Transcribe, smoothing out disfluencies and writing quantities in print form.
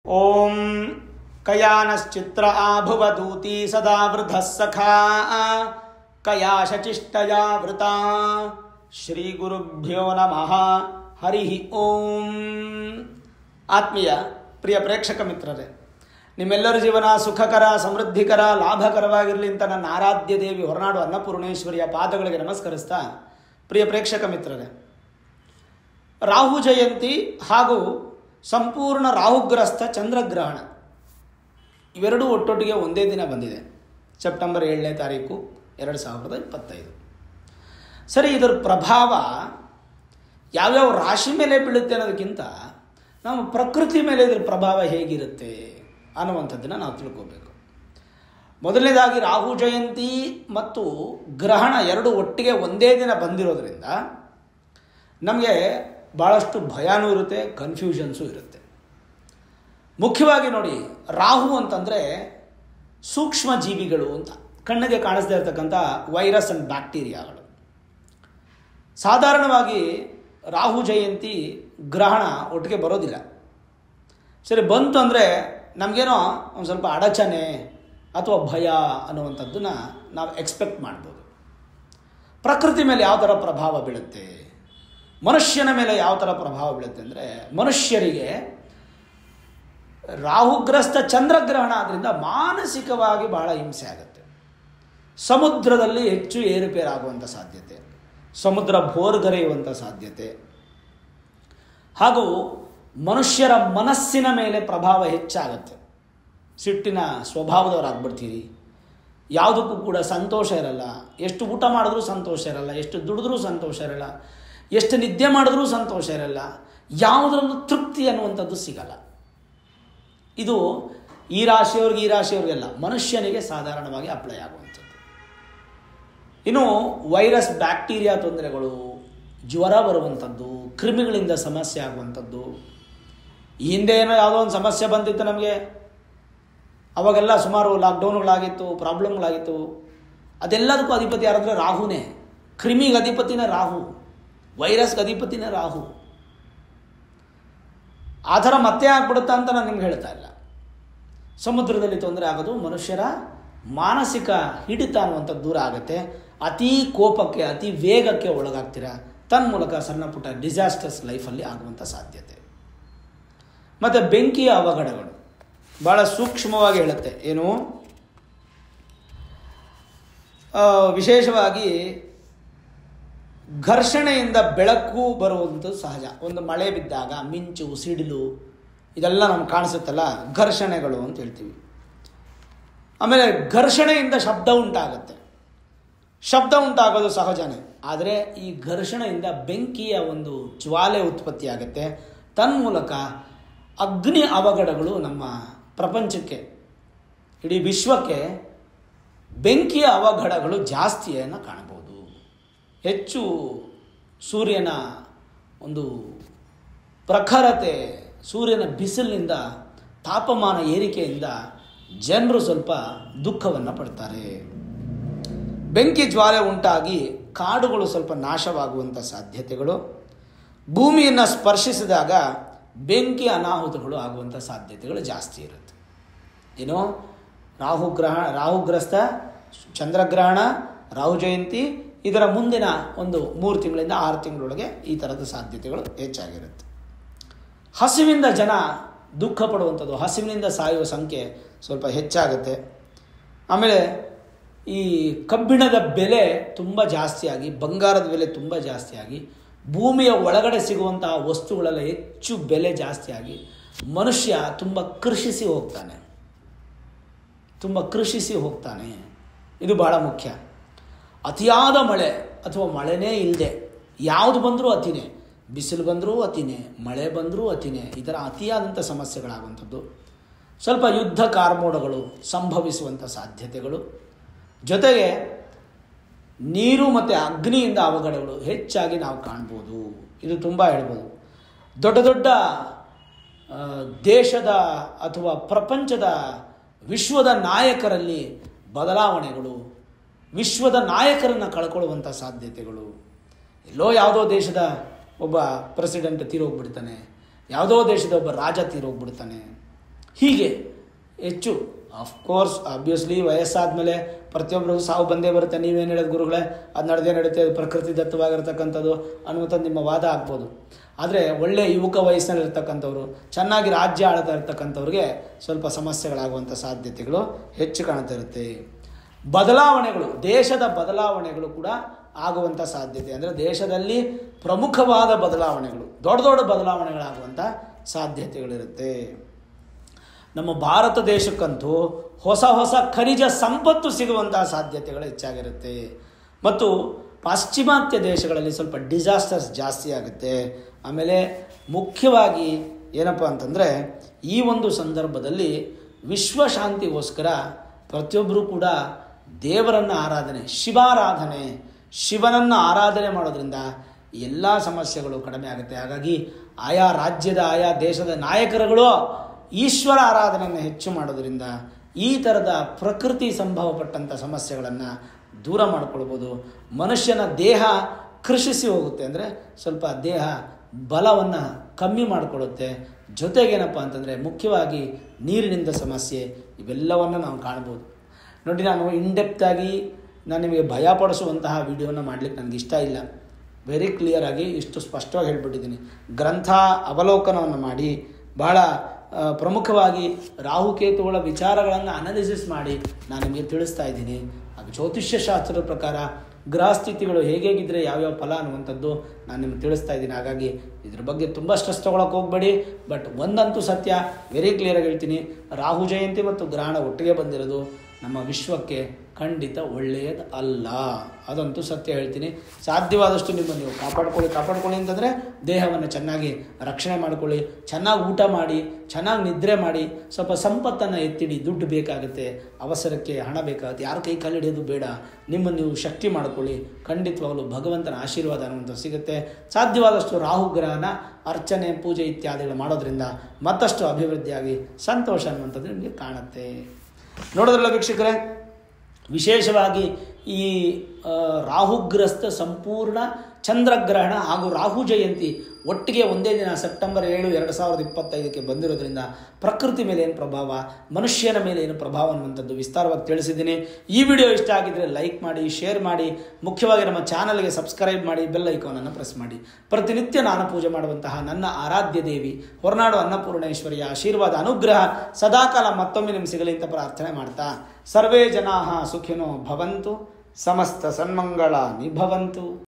ಓಂ ಕಯಾನಶ್ಚಿತ್ರ ಆಭುವದೂತಿ ಸದಾ ವೃಧಃ ಸಖಾ ಕಯಾ ಶಚಿಷ್ಟಯಾ ವೃತ. ಶ್ರೀ ಗುರುಭ್ಯೋ ನಮಃ. ಹರಿ ಓಂ. ಆತ್ಮೀಯ ಪ್ರಿಯ ಪ್ರೇಕ್ಷಕ ಮಿತ್ರರೇ, ನಿಮ್ಮೆಲ್ಲರ ಜೀವನ ಸುಖಕರ, ಸಮೃದ್ಧಿಕರ, ಲಾಭಕರವಾಗಿರಲಿ ಅಂತ ನನ್ನ ಆರಾಧ್ಯ ದೇವಿ ಹೊರನಾಡು ಅನ್ನಪೂರ್ಣೇಶ್ವರಿಯ ಪಾದಗಳಿಗೆ ನಮಸ್ಕರಿಸ್ತಾ, ಪ್ರಿಯ ಪ್ರೇಕ್ಷಕ ಮಿತ್ರರೇ, ರಾಹು ಜಯಂತಿ ಹಾಗೂ ಸಂಪೂರ್ಣ ರಾಹುಗ್ರಸ್ತ ಚಂದ್ರಗ್ರಹಣ ಇವೆರಡೂ ಒಟ್ಟೊಟ್ಟಿಗೆ ಒಂದೇ ದಿನ ಬಂದಿದೆ. ಸೆಪ್ಟೆಂಬರ್ 7ನೇ ತಾರೀಕು 2025. ಸರಿ, ಇದರ ಪ್ರಭಾವ ಯಾವ್ಯಾವ ರಾಶಿ ಮೇಲೆ ಬೀಳುತ್ತೆ ಅನ್ನೋದಕ್ಕಿಂತ ನಮ್ಮ ಪ್ರಕೃತಿ ಮೇಲೆ ಇದರ ಪ್ರಭಾವ ಹೇಗಿರುತ್ತೆ ಅನ್ನುವಂಥದ್ದನ್ನು ನಾವು ತಿಳ್ಕೋಬೇಕು. ಮೊದಲನೇದಾಗಿ ರಾಹು ಜಯಂತಿ ಮತ್ತು ಗ್ರಹಣ ಎರಡು ಒಟ್ಟಿಗೆ ಒಂದೇ ದಿನ ಬಂದಿರೋದ್ರಿಂದ ನಮಗೆ ಭಾಳಷ್ಟು ಭಯನೂ ಇರುತ್ತೆ, ಕನ್ಫ್ಯೂಷನ್ಸು ಇರುತ್ತೆ. ಮುಖ್ಯವಾಗಿ ನೋಡಿ, ರಾಹು ಅಂತಂದರೆ ಸೂಕ್ಷ್ಮ ಜೀವಿಗಳು ಅಂತ, ಕಣ್ಣಿಗೆ ಕಾಣಿಸ್ತಾ ಇರ್ತಕ್ಕಂಥ ವೈರಸ್ ಆ್ಯಂಡ್ ಬ್ಯಾಕ್ಟೀರಿಯಾಗಳು. ಸಾಧಾರಣವಾಗಿ ರಾಹು ಜಯಂತಿ ಗ್ರಹಣ ಒಟ್ಟಿಗೆ ಬರೋದಿಲ್ಲ. ಸರಿ, ಬಂತು ಅಂದರೆ ನಮಗೇನೋ ಒಂದು ಸ್ವಲ್ಪ ಅಡಚಣೆ ಅಥವಾ ಭಯ ಅನ್ನುವಂಥದ್ದನ್ನು ನಾವು ಎಕ್ಸ್ಪೆಕ್ಟ್ ಮಾಡ್ಬೋದು. ಪ್ರಕೃತಿ ಮೇಲೆ ಯಾವ ಥರ ಪ್ರಭಾವ ಬೀಳುತ್ತೆ, ಮನುಷ್ಯನ ಮೇಲೆ ಯಾವ ಥರ ಪ್ರಭಾವ ಬೀಳುತ್ತೆ ಅಂದರೆ, ಮನುಷ್ಯರಿಗೆ ರಾಹುಗ್ರಸ್ತ ಚಂದ್ರಗ್ರಹಣ ಆದ್ದರಿಂದ ಮಾನಸಿಕವಾಗಿ ಬಹಳ ಹಿಂಸೆ ಆಗುತ್ತೆ. ಸಮುದ್ರದಲ್ಲಿ ಹೆಚ್ಚು ಏರುಪೇರಾಗುವಂಥ ಸಾಧ್ಯತೆ, ಸಮುದ್ರ ಭೋರ್ಗರೆಯುವಂಥ ಸಾಧ್ಯತೆ, ಹಾಗೂ ಮನುಷ್ಯರ ಮನಸ್ಸಿನ ಮೇಲೆ ಪ್ರಭಾವ ಹೆಚ್ಚಾಗುತ್ತೆ. ಸಿಟ್ಟಿನ ಸ್ವಭಾವದವರಾಗ್ಬಿಡ್ತೀರಿ, ಯಾವುದಕ್ಕೂ ಕೂಡ ಸಂತೋಷ ಇರಲ್ಲ, ಎಷ್ಟು ಊಟ ಮಾಡಿದ್ರೂ ಸಂತೋಷ ಇರಲ್ಲ, ಎಷ್ಟು ದುಡಿದ್ರೂ ಸಂತೋಷ ಇರಲ್ಲ, ಎಷ್ಟು ನಿದ್ದೆ ಮಾಡಿದ್ರೂ ಸಂತೋಷ ಇರಲ್ಲ, ಯಾವುದರಲ್ಲೂ ತೃಪ್ತಿ ಅನ್ನುವಂಥದ್ದು ಸಿಗಲ್ಲ. ಇದು ಈ ರಾಶಿಯವ್ರಿಗೆಲ್ಲ ಮನುಷ್ಯನಿಗೆ ಸಾಧಾರಣವಾಗಿ ಅಪ್ಲೈ ಆಗುವಂಥದ್ದು. ಇನ್ನು ವೈರಸ್ ಬ್ಯಾಕ್ಟೀರಿಯಾ ತೊಂದರೆಗಳು, ಜ್ವರ ಬರುವಂಥದ್ದು, ಕ್ರಿಮಿಗಳಿಂದ ಸಮಸ್ಯೆ ಆಗುವಂಥದ್ದು. ಈ ಹಿಂದೆ ಏನೋ ಯಾವುದೋ ಒಂದು ಸಮಸ್ಯೆ ಬಂದಿತ್ತು ನಮಗೆ, ಅವಾಗೆಲ್ಲ ಸುಮಾರು ಲಾಕ್ಡೌನ್ಗಳಾಗಿತ್ತು, ಪ್ರಾಬ್ಲಮ್ಗಳಾಗಿತ್ತು. ಅದೆಲ್ಲದಕ್ಕೂ ಅಧಿಪತಿ ಯಾರಂದರೆ ರಾಹುನೇ. ಕ್ರಿಮಿಗೆ ಅಧಿಪತಿನೇ ರಾಹು, ವೈರಸ್ಗೆ ಅಧಿಪತಿನೇ ರಾಹು. ಆ ಥರ ಮತ್ತೆ ಆಗ್ಬಿಡುತ್ತಾ ಅಂತ ನಾನು ನಿಮ್ಗೆ ಹೇಳ್ತಾ ಇಲ್ಲ. ಸಮುದ್ರದಲ್ಲಿ ತೊಂದರೆ ಆಗೋದು ಮನುಷ್ಯರ ಮಾನಸಿಕ ಹಿಡಿತ ಅನ್ನುವಂಥದ್ದು ದೂರ ಆಗುತ್ತೆ. ಅತಿ ಕೋಪಕ್ಕೆ, ಅತಿ ವೇಗಕ್ಕೆ ಒಳಗಾಗ್ತೀರ, ತನ್ಮೂಲಕ ಸಣ್ಣ ಪುಟ್ಟ ಡಿಸಾಸ್ಟರ್ಸ್ ಲೈಫಲ್ಲಿ ಆಗುವಂಥ ಸಾಧ್ಯತೆ. ಮತ್ತು ಬೆಂಕಿಯ ಅವಘಡಗಳು ಭಾಳ ಸೂಕ್ಷ್ಮವಾಗಿ ಹೇಳುತ್ತೆ. ಏನು, ವಿಶೇಷವಾಗಿ ಘರ್ಷಣೆಯಿಂದ ಬೆಳಕು ಬರುವಂಥದ್ದು ಸಹಜ. ಒಂದು ಮಳೆ ಬಿದ್ದಾಗ ಮಿಂಚು, ಸಿಡಿಲು ಇದೆಲ್ಲ ನಮ್ಗೆ ಕಾಣಿಸುತ್ತಲ್ಲ, ಘರ್ಷಣೆಗಳು ಅಂತ ಹೇಳ್ತೀವಿ. ಆಮೇಲೆ ಘರ್ಷಣೆಯಿಂದ ಶಬ್ದ ಉಂಟಾಗುತ್ತೆ. ಶಬ್ದ ಉಂಟಾಗೋದು ಸಹಜನೇ, ಆದರೆ ಈ ಘರ್ಷಣೆಯಿಂದ ಬೆಂಕಿಯ ಒಂದು ಜ್ವಾಲೆ ಉತ್ಪತ್ತಿ ಆಗುತ್ತೆ. ತನ್ಮೂಲಕ ಅಗ್ನಿ ಅವಘಡಗಳು ನಮ್ಮ ಪ್ರಪಂಚಕ್ಕೆ, ಇಡೀ ವಿಶ್ವಕ್ಕೆ ಬೆಂಕಿಯ ಅವಘಡಗಳು ಜಾಸ್ತಿಯನ್ನು ಕಾಣಬಹುದು. ಹೆಚ್ಚು ಸೂರ್ಯನ ಒಂದು ಪ್ರಖರತೆ, ಸೂರ್ಯನ ಬಿಸಿಲಿನಿಂದ, ತಾಪಮಾನ ಏರಿಕೆಯಿಂದ ಜನರು ಸ್ವಲ್ಪ ದುಃಖವನ್ನು ಪಡ್ತಾರೆ. ಬೆಂಕಿ ಜ್ವಾಲೆ ಉಂಟಾಗಿ ಕಾಡುಗಳು ಸ್ವಲ್ಪ ನಾಶವಾಗುವಂಥ ಸಾಧ್ಯತೆಗಳು, ಭೂಮಿಯನ್ನು ಸ್ಪರ್ಶಿಸಿದಾಗ ಬೆಂಕಿ ಅನಾಹುತಗಳು ಆಗುವಂಥ ಸಾಧ್ಯತೆಗಳು ಜಾಸ್ತಿ ಇರುತ್ತೆ. ಏನು, ರಾಹುಗ್ರಸ್ತ ಚಂದ್ರಗ್ರಹಣ, ರಾಹು ಜಯಂತಿ, ಇದರ ಮುಂದಿನ ಒಂದು 3 ತಿಂಗಳಿಂದ 6 ತಿಂಗಳೊಳಗೆ ಈ ಥರದ ಸಾಧ್ಯತೆಗಳು ಹೆಚ್ಚಾಗಿರುತ್ತೆ. ಹಸಿವಿಂದ ಜನ ದುಃಖ ಪಡುವಂಥದ್ದು, ಹಸಿವಿನಿಂದ ಸಾಯುವ ಸಂಖ್ಯೆ ಸ್ವಲ್ಪ ಹೆಚ್ಚಾಗುತ್ತೆ. ಆಮೇಲೆ ಈ ಕಬ್ಬಿಣದ ಬೆಲೆ ತುಂಬ ಜಾಸ್ತಿಯಾಗಿ, ಬಂಗಾರದ ಬೆಲೆ ತುಂಬ ಜಾಸ್ತಿಯಾಗಿ, ಭೂಮಿಯ ಒಳಗಡೆ ಸಿಗುವಂತಹ ವಸ್ತುಗಳೆಲ್ಲ ಹೆಚ್ಚು ಬೆಲೆ ಜಾಸ್ತಿಯಾಗಿ ಮನುಷ್ಯ ತುಂಬ ಕೃಷಿಸಿ ಹೋಗ್ತಾನೆ. ಇದು ಬಹಳ ಮುಖ್ಯ. ಅತಿಯಾದ ಮಳೆ ಅಥವಾ ಮಳೆನೇ ಇಲ್ಲದೆ ಯಾವುದು ಬಂದರೂ ಅತಿನೇ, ಬಿಸಿಲು ಬಂದರೂ ಅತಿನೇ, ಮಳೆ ಬಂದರೂ ಅತಿನೇ, ಈ ಥರ ಅತಿಯಾದಂಥ ಸಮಸ್ಯೆಗಳಾಗುವಂಥದ್ದು. ಸ್ವಲ್ಪ ಯುದ್ಧ ಕಾರ್ಮೋಡಗಳು ಸಂಭವಿಸುವಂಥ ಸಾಧ್ಯತೆಗಳು, ಜೊತೆಗೆ ನೀರು ಮತ್ತು ಅಗ್ನಿಯಿಂದ ಅವಘಡಗಳು ಹೆಚ್ಚಾಗಿ ನಾವು ಕಾಣ್ಬೋದು. ಇದು ತುಂಬ ಹೇಳ್ಬೋದು. ದೊಡ್ಡ ದೊಡ್ಡ ದೇಶದ ಅಥವಾ ಪ್ರಪಂಚದ ವಿಶ್ವದ ನಾಯಕರಲ್ಲಿ ಬದಲಾವಣೆಗಳು, ವಿಶ್ವದ ನಾಯಕರನ್ನು ಕಳ್ಕೊಳ್ಳುವಂಥ ಸಾಧ್ಯತೆಗಳು. ಎಲ್ಲೋ ಯಾವುದೋ ದೇಶದ ಒಬ್ಬ ಪ್ರೆಸಿಡೆಂಟ್ ತೀರೋಗ್ಬಿಡ್ತಾನೆ, ಯಾವುದೋ ದೇಶದ ಒಬ್ಬ ರಾಜ ತೀರೋಗ್ಬಿಡ್ತಾನೆ, ಹೀಗೆ ಹೆಚ್ಚು ಅಫ್ಕೋರ್ಸ್ ಆಬ್ವಿಯಸ್ಲಿ ವಯಸ್ಸಾದ ಪ್ರತಿಯೊಬ್ಬರಿಗೂ ಸಾವು ಬಂದೇ ಬರುತ್ತೆ. ನೀವೇನು ಹೇಳೋದು ಗುರುಗಳೇ, ಅದು ನಡೆಯುತ್ತೆ, ಅದು ಪ್ರಕೃತಿ ದತ್ತವಾಗಿರ್ತಕ್ಕಂಥದ್ದು ಅನ್ನುವಂಥದ್ದು ನಿಮ್ಮ ವಾದ ಆಗ್ಬೋದು. ಆದರೆ ಒಳ್ಳೆಯ ಯುವಕ ವಯಸ್ಸಿನಲ್ಲಿರ್ತಕ್ಕಂಥವ್ರು, ಚೆನ್ನಾಗಿ ರಾಜ್ಯ ಆಳ್ತಾ ಇರ್ತಕ್ಕಂಥವ್ರಿಗೆ ಸ್ವಲ್ಪ ಸಮಸ್ಯೆಗಳಾಗುವಂಥ ಸಾಧ್ಯತೆಗಳು ಹೆಚ್ಚು ಕಾಣ್ತಾ ಇರುತ್ತೆ. ಬದಲಾವಣೆಗಳು, ದೇಶದ ಬದಲಾವಣೆಗಳು ಕೂಡ ಆಗುವಂಥ ಸಾಧ್ಯತೆ, ಅಂದರೆ ದೇಶದಲ್ಲಿ ಪ್ರಮುಖವಾದ ಬದಲಾವಣೆಗಳು, ದೊಡ್ಡ ದೊಡ್ಡ ಬದಲಾವಣೆಗಳಾಗುವಂಥ ಸಾಧ್ಯತೆಗಳಿರುತ್ತೆ. ನಮ್ಮ ಭಾರತ ದೇಶಕ್ಕಂತೂ ಹೊಸ ಹೊಸ ಖನಿಜ ಸಂಪತ್ತು ಸಿಗುವಂತಹ ಸಾಧ್ಯತೆಗಳು ಹೆಚ್ಚಾಗಿರುತ್ತೆ. ಮತ್ತು ಪಾಶ್ಚಿಮಾತ್ಯ ದೇಶಗಳಲ್ಲಿ ಸ್ವಲ್ಪ ಡಿಸಾಸ್ಟರ್ಸ್ ಜಾಸ್ತಿ ಆಗುತ್ತೆ. ಆಮೇಲೆ ಮುಖ್ಯವಾಗಿ ಏನಪ್ಪ ಅಂತಂದರೆ, ಈ ಒಂದು ಸಂದರ್ಭದಲ್ಲಿ ವಿಶ್ವಶಾಂತಿಗೋಸ್ಕರ ಪ್ರತಿಯೊಬ್ಬರೂ ಕೂಡ ದೇವರನ್ನು ಆರಾಧನೆ, ಶಿವಾರಾಧನೆ, ಶಿವನನ್ನು ಆರಾಧನೆ ಮಾಡೋದ್ರಿಂದ ಎಲ್ಲ ಸಮಸ್ಯೆಗಳು ಕಡಿಮೆ ಆಗುತ್ತೆ. ಹಾಗಾಗಿ ಆಯಾ ರಾಜ್ಯದ, ಆಯಾ ದೇಶದ ನಾಯಕರುಗಳು ಈಶ್ವರ ಆರಾಧನೆಯನ್ನು ಹೆಚ್ಚು ಮಾಡೋದ್ರಿಂದ ಈ ಥರದ ಪ್ರಕೃತಿ ಸಂಭವಪಟ್ಟಂಥ ಸಮಸ್ಯೆಗಳನ್ನು ದೂರ ಮಾಡ್ಕೊಳ್ಬೋದು. ಮನುಷ್ಯನ ದೇಹ ಕೃಷಿಸಿ ಹೋಗುತ್ತೆ, ಅಂದರೆ ಸ್ವಲ್ಪ ದೇಹ ಬಲವನ್ನು ಕಮ್ಮಿ ಮಾಡಿಕೊಳ್ಳುತ್ತೆ. ಜೊತೆಗೇನಪ್ಪ ಅಂತಂದರೆ ಮುಖ್ಯವಾಗಿ ನೀರಿನಿಂದ ಸಮಸ್ಯೆ, ಇವೆಲ್ಲವನ್ನು ನಾವು ಕಾಣ್ಬೋದು. ನೋಡಿ, ನಾನು ಇನ್ಡೆಪ್ತಾಗಿ ನಾನು ನಿಮಗೆ ಭಯಪಡಿಸುವಂತಹ ವಿಡಿಯೋನ ಮಾಡಲಿಕ್ಕೆ ನನಗೆ ಇಷ್ಟ ಇಲ್ಲ. ವೆರಿ ಕ್ಲಿಯರಾಗಿ ಇಷ್ಟು ಸ್ಪಷ್ಟವಾಗಿ ಹೇಳ್ಬಿಟ್ಟಿದ್ದೀನಿ. ಗ್ರಂಥ ಅವಲೋಕನವನ್ನು ಮಾಡಿ ಬಹಳ ಪ್ರಮುಖವಾಗಿ ರಾಹುಕೇತುಗಳ ವಿಚಾರಗಳನ್ನು ಅನಾಲಿಸಿಸ್ ಮಾಡಿ ನಾನು ನಿಮಗೆ ತಿಳಿಸ್ತಾ ಇದ್ದೀನಿ. ಅದು ಜ್ಯೋತಿಷ್ಯ ಶಾಸ್ತ್ರದ ಪ್ರಕಾರ ಗ್ರಹಸ್ಥಿತಿಗಳು ಹೇಗಿದ್ದರೆ ಯಾವ್ಯಾವ ಫಲ ಅನ್ನುವಂಥದ್ದು ನಾನು ನಿಮ್ಗೆ ತಿಳಿಸ್ತಾ ಇದ್ದೀನಿ. ಹಾಗಾಗಿ ಇದ್ರ ಬಗ್ಗೆ ತುಂಬ ಸ್ಟ್ರೆಸ್ ತೊಗೊಳಕ್ಕೆ ಹೋಗಬೇಡಿ. ಬಟ್ ಒಂದಂತೂ ಸತ್ಯ, ವೆರಿ ಕ್ಲಿಯರಾಗಿ ಹೇಳ್ತೀನಿ, ರಾಹು ಜಯಂತಿ ಮತ್ತು ಗ್ರಹಣ ಒಟ್ಟಿಗೆ ಬಂದಿರೋದು ನಮ್ಮ ವಿಶ್ವಕ್ಕೆ ಖಂಡಿತ ಒಳ್ಳೆಯದು ಅಲ್ಲ. ಅದಂತೂ ಸತ್ಯ ಹೇಳ್ತೀನಿ. ಸಾಧ್ಯವಾದಷ್ಟು ನಿಮ್ಮನ್ನು ನೀವು ಕಾಪಾಡ್ಕೊಳ್ಳಿ ಅಂತಂದರೆ ದೇಹವನ್ನು ಚೆನ್ನಾಗಿ ರಕ್ಷಣೆ ಮಾಡ್ಕೊಳ್ಳಿ, ಚೆನ್ನಾಗಿ ಊಟ ಮಾಡಿ, ಚೆನ್ನಾಗಿ ನಿದ್ರೆ ಮಾಡಿ, ಸ್ವಲ್ಪ ಸಂಪತ್ತನ್ನು ಎತ್ತಿಡಿ. ದುಡ್ಡು ಬೇಕಾಗುತ್ತೆ, ಅವಸರಕ್ಕೆ ಹಣ ಬೇಕಾಗುತ್ತೆ, ಯಾರ ಕೈ ಕಾಲು ಹಿಡಿಯೋದು ಬೇಡ. ನಿಮ್ಮನ್ನು ನೀವು ಶಕ್ತಿ ಮಾಡ್ಕೊಳ್ಳಿ, ಖಂಡಿತವಾಗಲೂ ಭಗವಂತನ ಆಶೀರ್ವಾದ ಅನ್ನುವಂಥದ್ದು ಸಿಗುತ್ತೆ. ಸಾಧ್ಯವಾದಷ್ಟು ರಾಹುಗ್ರಹನ ಅರ್ಚನೆ, ಪೂಜೆ ಇತ್ಯಾದಿಗಳು ಮಾಡೋದ್ರಿಂದ ಮತ್ತಷ್ಟು ಅಭಿವೃದ್ಧಿಯಾಗಿ ಸಂತೋಷ ಅನ್ನುವಂಥದ್ದು ನಿಮಗೆ ಕಾಣುತ್ತೆ. ನೋಡೋದ್ರಲ್ಲ ವೀಕ್ಷಕರೇ, ವಿಶೇಷವಾಗಿ ಈ ರಾಹುಗ್ರಸ್ತ ಸಂಪೂರ್ಣ ಚಂದ್ರಗ್ರಹಣ ಹಾಗೂ ರಾಹು ಜಯಂತಿ ಒಟ್ಟಿಗೆ ಒಂದೇ ದಿನ ಸೆಪ್ಟೆಂಬರ್ 7, 2025 ಬಂದಿರೋದ್ರಿಂದ ಪ್ರಕೃತಿ ಮೇಲೆ ಏನು ಪ್ರಭಾವ, ಮನುಷ್ಯನ ಮೇಲೆ ಏನು ಪ್ರಭಾವ ಅನ್ನುವಂಥದ್ದು ವಿಸ್ತಾರವಾಗಿ ತಿಳಿಸಿದ್ದೀನಿ. ಈ ವಿಡಿಯೋ ಇಷ್ಟ ಆಗಿದ್ದರೆ ಲೈಕ್ ಮಾಡಿ, ಶೇರ್ ಮಾಡಿ, ಮುಖ್ಯವಾಗಿ ನಮ್ಮ ಚಾನಲ್ಗೆ ಸಬ್ಸ್ಕ್ರೈಬ್ ಮಾಡಿ, ಬೆಲ್ ಐಕಾನನ್ನು ಪ್ರೆಸ್ ಮಾಡಿ. ಪ್ರತಿನಿತ್ಯ ನಾನು ಪೂಜೆ ಮಾಡುವಂತಹ ನನ್ನ ಆರಾಧ್ಯ ದೇವಿ ಹೊರನಾಡು ಅನ್ನಪೂರ್ಣೇಶ್ವರಿಯ ಆಶೀರ್ವಾದ, ಅನುಗ್ರಹ ಸದಾಕಾಲ ಮತ್ತೊಮ್ಮೆ ನಿಮ್ಗೆ ಸಿಗಲಿ ಅಂತ ಪ್ರಾರ್ಥನೆ ಮಾಡ್ತಾ, ಸರ್ವೇ ಜನಾಃ ಸುಖಿನೋ ಭವಂತು, ಸಮಸ್ತ ಸನ್ಮಂಗಳಾನಿ ಭವಂತು.